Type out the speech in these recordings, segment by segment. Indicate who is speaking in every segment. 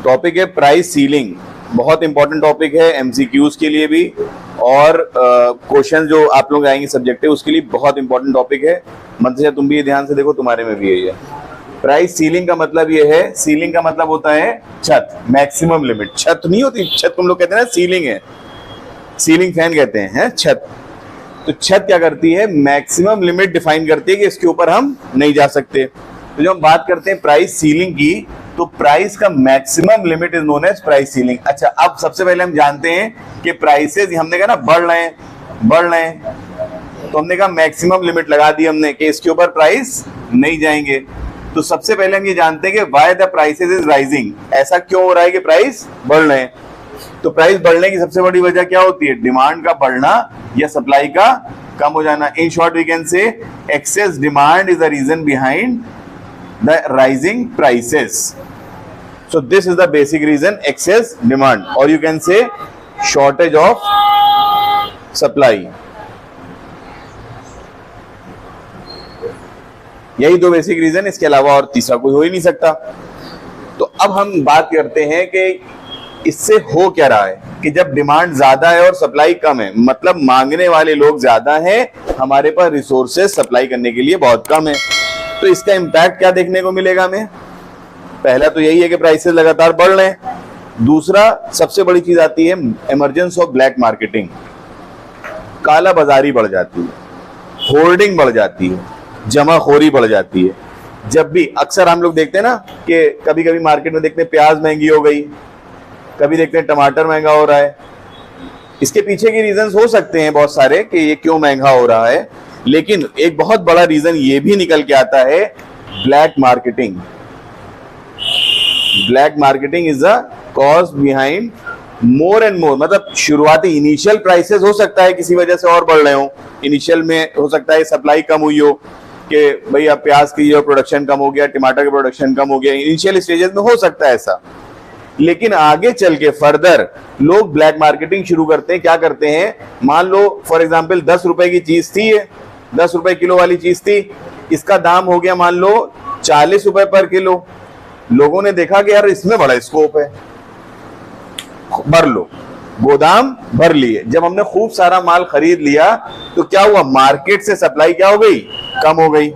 Speaker 1: Topic है price ceiling. बहुत important topic है एमसीक्यूज के लिए भी, और क्वेश्चन जो आप लोग आएंगे सब्जेक्टिव उसके लिए बहुत इंपॉर्टेंट टॉपिक है। मतलब तुम भी ध्यान से देखो, तुम्हारे में भी यही है। प्राइस सीलिंग का मतलब ये है, सीलिंग का मतलब होता है छत, मैक्सिमम लिमिट। छत नहीं होती, छत तुम लोग कहते हैं ना सीलिंग है, सीलिंग फैन कहते हैं छत। तो छत क्या करती है, मैक्सिमम लिमिट डिफाइन करती है कि इसके ऊपर हम नहीं जा सकते। तो जब हम बात करते हैं प्राइस सीलिंग की, तो प्राइस का maximum limit is known as price ceiling. अच्छा, अब सबसे पहले हम जानते हैं कि प्राइसेस हमने कहा ना बढ़ रहे हैं, तो हमने कहा मैक्सिमम लिमिट लगा दी हमने कि इसके ऊपर प्राइस नहीं जाएंगे। तो सबसे पहले हम ये जानते हैं कि why the prices is rising, ऐसा क्यों हो रहा है कि प्राइस बढ़ रहे हैं। तो प्राइस बढ़ने की सबसे बड़ी वजह क्या होती है, डिमांड का बढ़ना या सप्लाई का कम हो जाना। In short we can say excess demand is the reason behind the rising prices. So this is the basic reason, excess demand, or you can say shortage of supply. यही दो basic reason, इसके अलावा और तीसरा कोई हो ही नहीं सकता। तो अब हम बात करते हैं कि इससे हो क्या रहा है कि जब डिमांड ज्यादा है और सप्लाई कम है, मतलब मांगने वाले लोग ज्यादा हैं, हमारे पास रिसोर्सेज सप्लाई करने के लिए बहुत कम है। तो इसका इम्पैक्ट क्या देखने को मिलेगा हमें, पहला तो यही है कि प्राइसेस लगातार बढ़ रहे हैं। दूसरा सबसे बड़ी चीज आती है इमरजेंस ऑफ ब्लैक मार्केटिंग, काला बाजारी बढ़ जाती है, होर्डिंग बढ़ जाती है, जमाखोरी बढ़ जाती है। जब भी अक्सर हम लोग देखते हैं ना कि कभी कभी मार्केट में देखते हैं प्याज महंगी हो गई, कभी देखते हैं टमाटर महंगा हो रहा है। इसके पीछे के रीजंस हो सकते हैं बहुत सारे कि ये क्यों महंगा हो रहा है, लेकिन एक बहुत बड़ा रीजन ये भी निकल के आता है black marketing. Black marketing is the cause behind more and more, मतलब शुरुआती इनिशियल प्राइसेस हो सकता है किसी वजह से और बढ़ रहे हो, इनिशियल में हो सकता है सप्लाई कम हुई हो कि भाई अब प्याज की जो प्रोडक्शन कम हो गया, टमाटर का प्रोडक्शन कम हो गया, इनिशियल स्टेजेस में हो सकता है ऐसा। लेकिन आगे चल के फर्दर लोग ब्लैक मार्केटिंग शुरू करते हैं। क्या करते हैं, मान लो फॉर एग्जांपल 10 रुपए की चीज थी, ये 10 रुपए किलो वाली चीज थी, इसका दाम हो गया मान लो 40 रुपए पर किलो। लोगों ने देखा कि यार इसमें बड़ा स्कोप है, भर लो, गोदाम भर लिए। जब हमने खूब सारा माल खरीद लिया तो क्या हुआ, मार्केट से सप्लाई क्या हो गई, कम हो गई।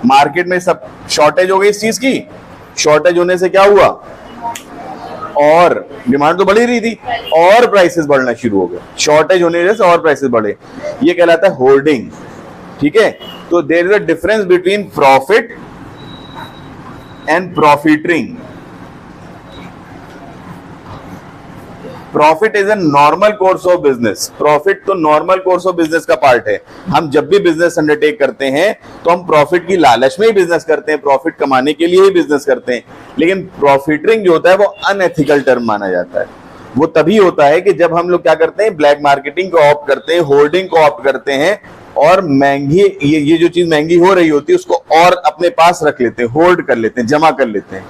Speaker 1: मार्केट में सब शॉर्टेज हो गई इस चीज की, शॉर्टेज होने से क्या हुआ, और डिमांड तो बढ़ ही रही थी और प्राइसेस बढ़ना शुरू हो गए, शॉर्टेज होने से और प्राइसेस बढ़े। ये कहलाता है होर्डिंग। ठीक है, तो there is a difference between profit and profiting. Profit is a normal course of business. Profit तो नॉर्मल कोर्स ऑफ बिजनेस का पार्ट है। हम जब भी बिजनेस अंडरटेक करते हैं तो हम प्रॉफिट की लालच में ही बिजनेस करते हैं, प्रॉफिट कमाने के लिए ही बिजनेस करते हैं। लेकिन प्रॉफिटिंग जो होता है वो अनएथिकल टर्म माना जाता है। वो तभी होता है कि जब हम लोग क्या करते हैं, ब्लैक मार्केटिंग को ऑप्ट करते हैं, होर्डिंग को ऑप्ट करते हैं, और महंगी ये जो चीज महंगी हो रही होती है उसको और अपने पास रख लेते हैं, होल्ड कर लेते हैं, जमा कर लेते हैं,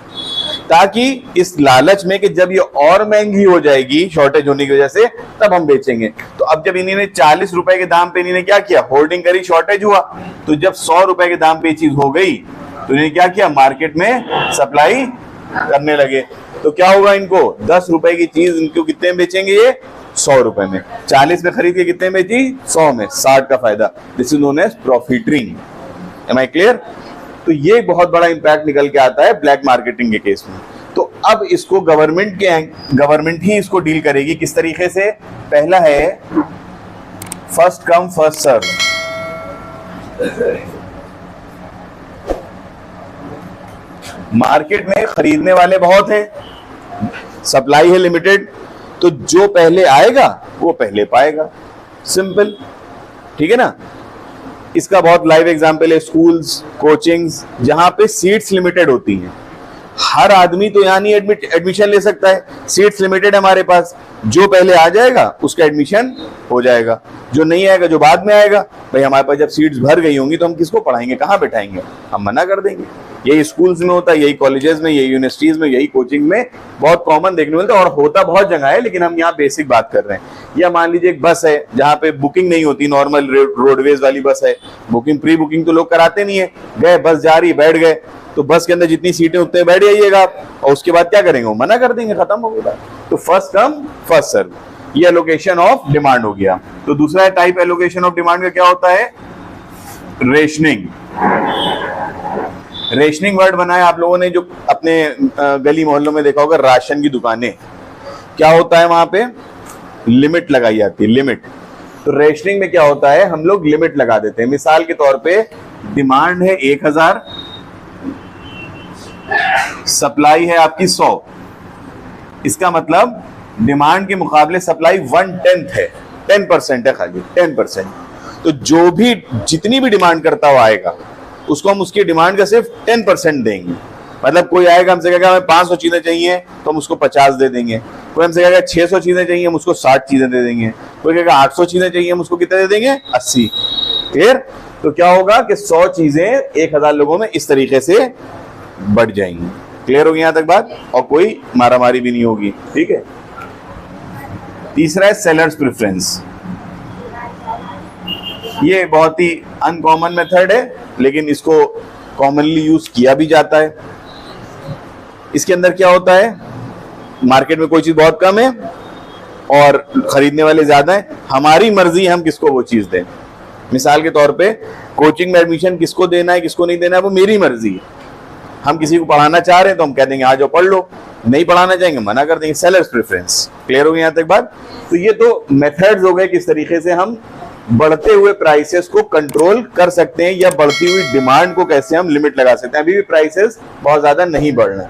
Speaker 1: ताकि इस लालच में कि जब ये और महंगी हो जाएगी शॉर्टेज होने की वजह से तब हम बेचेंगे। तो अब जब इन्होंने 40 रुपए के दाम पे इन्होंने क्या किया, होल्डिंग करी, शॉर्टेज हुआ, तो जब 100 रुपए के दाम पे ये चीज हो गई तो इन्होंने क्या किया, मार्केट में सप्लाई करने लगे। तो क्या होगा, इनको 10 रुपए की चीज इनको कितने में बेचेंगे, ये 100 रुपए में। 40 में खरीद के कितने में बेची, 100 में, 60 का फायदा। This is known as profiting. Am I clear? तो ये बहुत बड़ा इंपैक्ट निकल के आता है ब्लैक मार्केटिंग के केस में। तो अब इसको गवर्नमेंट ही इसको डील करेगी। किस तरीके से, पहला है first come first serve. Market में खरीदने वाले बहुत हैं, सप्लाई है लिमिटेड, तो जो पहले आएगा वो पहले पाएगा, सिंपल। ठीक है ना। इसका बहुत लाइव एग्जांपल है स्कूल्स, कोचिंग्स, जहां पे सीट्स लिमिटेड होती हैं। हर आदमी तो यहाँ नहीं एडमिशन ले सकता है, सीट्स लिमिटेड है हमारे पास। जो पहले आ जाएगा उसका एडमिशन हो जाएगा, जो नहीं आएगा, जो बाद में आएगा, भाई हमारे पास जब सीट्स भर गई होंगी तो हम किसको पढ़ाएंगे, कहाँ बैठाएंगे, हम मना कर देंगे। यही स्कूल्स में होता है, यही कॉलेजेस में, यही यूनिवर्सिटीज में, यही कोचिंग में बहुत कॉमन देखने मिलता है, और होता बहुत जगह है, लेकिन हम यहाँ बेसिक बात कर रहे हैं। या मान लीजिए एक बस है जहाँ पे बुकिंग नहीं होती, नॉर्मल रोडवेज वाली बस है, बुकिंग प्री बुकिंग तो लोग कराते नहीं है, गए बस जा रही, बैठ गए, तो बस के अंदर जितनी सीटें उतने बैठ जाइएगा आप, और उसके बाद क्या करेंगे, वो मना कर देंगे, खत्म हो गया। तो फर्स्ट कम फर्स्ट सर्व, ये एलोकेशन ऑफ डिमांड हो गया। तो दूसरा टाइप एलोकेशन ऑफ डिमांड का क्या होता है, रेशनिंग। रेशनिंग वर्ड बना है आप लोगों ने जो अपने गली मोहल्लों में देखा होगा, राशन की दुकानें, क्या होता है वहां पे, लिमिट लगाई जाती है, लिमिट। तो रेशनिंग में क्या होता है, हम लोग लिमिट लगा देते हैं। मिसाल के तौर पे डिमांड है 1000, सप्लाई है आपकी 100, इसका मतलब डिमांड के मुकाबले सप्लाई 1/10 है, 10% है, खाली 10%। तो जो भी जितनी भी डिमांड करता हुआ आएगा उसको हम उसकी डिमांड का सिर्फ 10% देंगे। मतलब कोई आएगा हमसे कहेगा हमें 500 चीजें चाहिए तो हम उसको 50 दे देंगे, कोई हमसे कहेगा 600 चीजें चाहिए हम उसको 60 चीजें दे देंगे, कोई कहेगा 800 चीजें चाहिए हम उसको कितने दे देंगे, 80। क्लियर? तो क्या होगा कि 100 चीजें 1000 लोगों में इस तरीके से बढ़ जाएंगी। क्लियर होगी यहां तक बात? और कोई मारामारी भी नहीं होगी। ठीक है। तीसरा है सेलर्स प्रेफरेंस। ये बहुत ही अनकॉमन मेथड है लेकिन इसको कॉमनली यूज किया भी जाता है। इसके अंदर क्या होता है, मार्केट में कोई चीज बहुत कम है और खरीदने वाले ज्यादा हैं, हमारी मर्जी है हम किसको वो चीज दें। मिसाल के तौर पे कोचिंग में एडमिशन किसको देना है किसको नहीं देना है वो मेरी मर्जी है। हम किसी को पढ़ाना चाह रहे हैं तो हम कह देंगे आ जाओ पढ़ लो, नहीं पढ़ाना चाहेंगे मना कर देंगे। Sellers preference. क्लियर हो गया यहां तक बात? तो ये तो मेथड्स हो गए किस तरीके से हम बढ़ते हुए प्राइसेस को कंट्रोल कर सकते हैं या बढ़ती हुई डिमांड को कैसे हम लिमिट लगा सकते हैं। अभी भी प्राइसेस बहुत ज्यादा नहीं बढ़ना,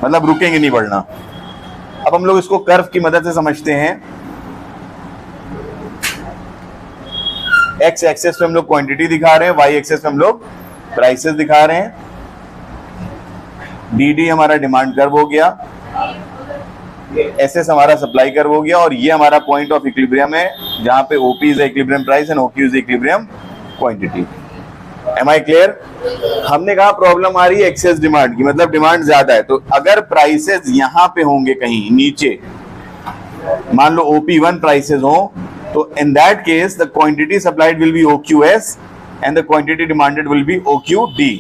Speaker 1: मतलब रुकेंगे नहीं बढ़ना। अब हम लोग इसको कर्व की मदद से समझते हैं। एक्स एक्सेस पे हम लोग क्वांटिटी दिखा रहे हैं, वाई एक्सेस पे हम लोग प्राइसेस दिखा रहे हैं। डी डी हमारा डिमांड कर्व हो गया, एस एस हमारा सप्लाई कर्व हो गया और ये हमारा पॉइंट ऑफ इक्विलिब्रियम है जहां पे OP is equilibrium price and OQ is equilibrium quantity. Am I clear? हमने कहा प्रॉब्लम आ रही है एक्सेस डिमांड की, मतलब डिमांड ज्यादा है। तो अगर प्राइसेस यहां पे होंगे कहीं नीचे, मान लो OP1 प्राइसेस हो, तो in that case the quantity supplied will be OQS and the quantity demanded will be OQD।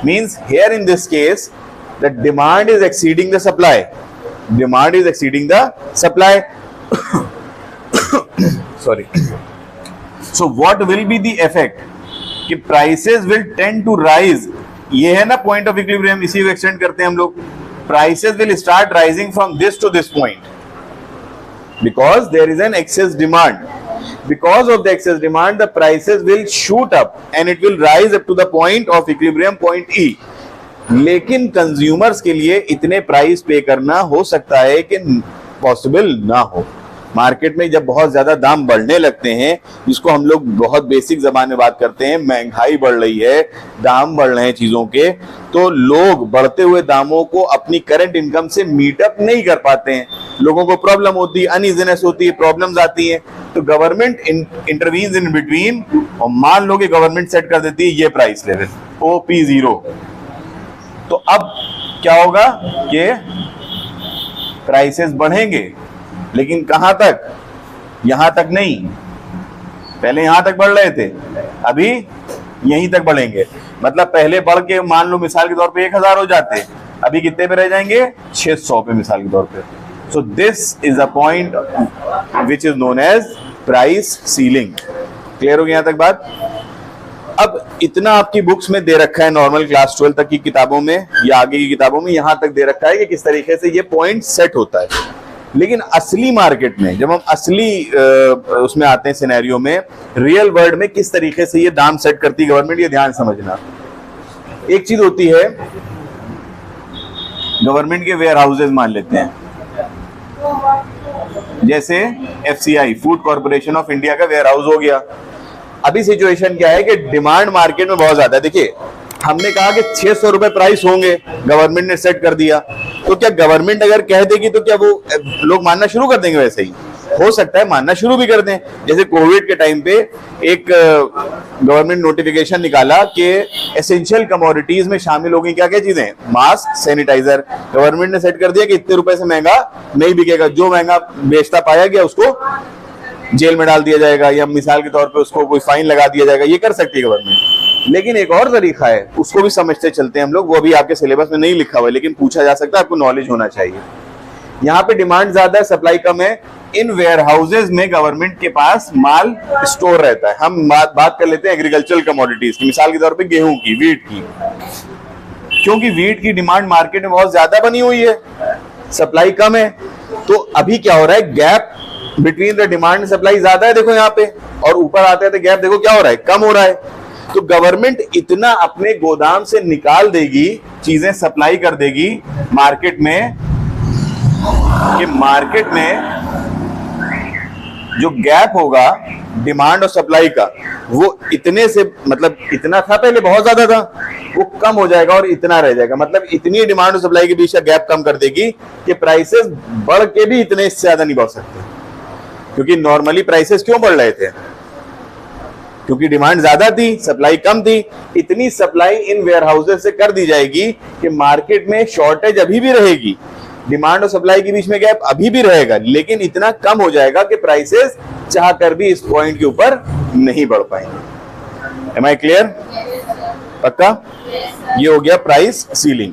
Speaker 1: Means here in this case the demand is exceeding the supply, demand is exceeding the supply. Sorry. So what will be the effect? कि prices will tend to rise. ये है ना point of equilibrium, इसी को extend करते हैं हम लोग। Prices will start rising from this to this point because there is an excess demand. Because of the excess demand, the prices will shoot up and it will rise up to the point of equilibrium, point E. लेकिन consumers के लिए इतने price पे करना हो सकता है कि पॉसिबल ना हो। मार्केट में जब बहुत ज्यादा दाम बढ़ने लगते हैं, जिसको हम लोग बहुत बेसिक जबान में बात करते हैं, महंगाई बढ़ रही है, दाम बढ़ रहे हैं चीजों के, तो लोग बढ़ते हुए दामों को अपनी करंट इनकम से मीटअप नहीं कर पाते हैं। लोगों को प्रॉब्लम होती है, अनइजीनेस होती है, प्रॉब्लम्स आती हैं, तो गवर्नमेंट इंटरवीन्स इन बिटवीन और मान लो कि गवर्नमेंट सेट कर देती है ये प्राइस लेवल OP0। तो अब क्या होगा कि प्राइसेस बढ़ेंगे, लेकिन कहां तक, यहां तक नहीं। पहले यहां तक बढ़ रहे थे, अभी यहीं तक बढ़ेंगे। मतलब पहले बढ़ के मान लो मिसाल के तौर पे 1000 हो जाते, अभी कितने पे रह जाएंगे, 600 पे मिसाल के तौर पे। So this is a point which is known as price ceiling. Clear हो गया यहां तक बात? अब इतना आपकी बुक्स में दे रखा है, नॉर्मल क्लास 12 तक की किताबों में या आगे की किताबों में यहां तक दे रखा है कि किस तरीके से ये पॉइंट सेट होता है। लेकिन असली मार्केट में जब हम असली उसमें आते हैं सिनेरियो में, रियल वर्ल्ड में किस तरीके से ये दाम सेट करती है गवर्नमेंट, ये ध्यान समझना। एक चीज होती है, गवर्नमेंट के वेयर हाउसेज मान लेते हैं, जैसे FCI food corporation of India का वेयर हाउस हो गया। अभी सिचुएशन क्या है कि डिमांड मार्केट में बहुत ज्यादा है। देखिए हमने कहा कि 600 रुपए प्राइस होंगे, गवर्नमेंट ने सेट कर दिया, तो क्या गवर्नमेंट अगर कह देगी तो क्या वो लोग मानना शुरू कर देंगे? वैसे ही हो सकता है मानना शुरू भी कर दें। जैसे कोविड के टाइम पे एक गवर्नमेंट नोटिफिकेशन निकाला कि एसेंशियल कमोडिटीज में शामिल होगी क्या क्या चीजें, मास्क, सैनिटाइजर। गवर्नमेंट ने सेट कर दिया कि इतने रुपए से महंगा नहीं बिकेगा, जो महंगा बेचता पाया गया उसको जेल में डाल दिया जाएगा या मिसाल के तौर पे उसको कोई फाइन लगा दिया जाएगा। ये कर सकती है गवर्नमेंट। लेकिन एक और तरीका है, उसको भी समझते चलते हैं हम लोग, वो भी आपके सिलेबस में नहीं लिखा हुआ है लेकिन पूछा जा सकता है, आपको नॉलेज होना चाहिए। यहाँ पे डिमांड ज्यादा है, सप्लाई कम है। इन वेयर हाउसेज में गवर्नमेंट के पास माल स्टोर रहता है। हम बात कर लेते हैं एग्रीकल्चरल कमोडिटीज की, मिसाल के तौर पे गेहूं की, वीट की। क्योंकि वीट की डिमांड मार्केट में बहुत ज्यादा बनी हुई है, सप्लाई कम है, तो अभी क्या हो रहा है, gap between the demand and supply ज्यादा है, देखो यहाँ पे, और ऊपर आते हैं तो गैप देखो क्या हो रहा है, कम हो रहा है। तो गवर्नमेंट इतना अपने गोदाम से निकाल देगी, चीजें सप्लाई कर देगी मार्केट में, कि मार्केट में जो गैप होगा डिमांड और सप्लाई का, वो इतने से, मतलब इतना था पहले, बहुत ज्यादा था, वो कम हो जाएगा और इतना रह जाएगा। मतलब इतनी डिमांड और सप्लाई के बीच का गैप कम कर देगी कि प्राइसेस बढ़ के भी इतने से ज्यादा नहीं बढ़ सकते। क्योंकि नॉर्मली प्राइसेस क्यों बढ़ रहे थे, क्योंकि डिमांड ज्यादा थी, सप्लाई कम थी। इतनी सप्लाई इन वेयर हाउसेज से कर दी जाएगी कि मार्केट में शॉर्टेज अभी भी रहेगी, डिमांड और सप्लाई के बीच में गैप अभी भी रहेगा, लेकिन इतना कम हो जाएगा कि प्राइसेस चाह कर भी इस पॉइंट के ऊपर नहीं बढ़ पाएंगे। Am I clear? पक्का? ये हो गया प्राइस सीलिंग।